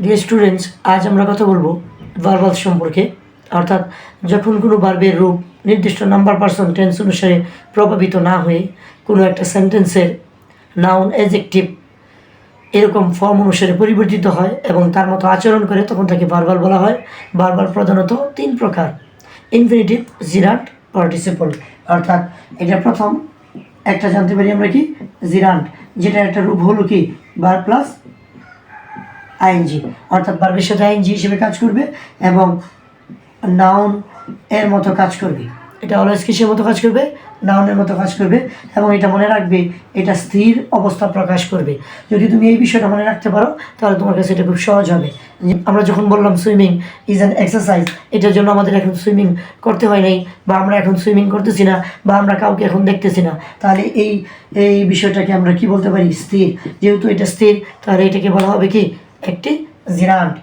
Dear students, আজ আমরা কথা বলবো ভার্বাল সম্পর্কে। অর্থাৎ যখন কোনো ভার্বের রূপ নির্দিষ্ট নাম্বার পার্সন টেন্স অনুসারে প্রভাবিত না হয়ে কোনো একটা সেন্টেন্সের নাউন অ্যাডজেক্টিভ এরকম ফর্ম অনুসারে পরিবর্তিত হয় এবং তার মতো আচরণ করে, তখন তাকে ভার্বাল বলা হয়। ভার্বাল প্রধানত তিন প্রকার: ইনফিনিটিভ, জিরান্ট, পার্টিসিপল। অর্থাৎ এটা প্রথম একটা জানতে পারি আমরা কি, জিরান্ট, যেটা একটা রূপ হলো কি ভার্ব প্লাস আইএনজি, অর্থাৎ ভার্বের সাথে আইএনজি হিসেবে কাজ করবে এবং নাউন এর মতো কাজ করবে। এটা অলওয়েজ কিসের মতো কাজ করবে? নাউনের মতো কাজ করবে। এবং এটা মনে রাখবে, এটা স্থির অবস্থা প্রকাশ করবে। যদি তুমি এই বিষয়টা মনে রাখতে পারো তাহলে তোমার কাছে এটা খুব সহজ হবে। আমরা যখন বললাম সুইমিং ইজ অ্যান এক্সারসাইজ, এটার জন্য আমাদের এখন সুইমিং করতে হয় নাই, বা আমরা এখন সুইমিং করতেছি না, বা আমরা কাউকে এখন দেখতেছি না, তাহলে এই বিষয়টাকে আমরা কি বলতে পারি? স্থির। যেহেতু এটা স্থির, তাহলে এটাকে বলা হবে কি? একটি জিরান্ট।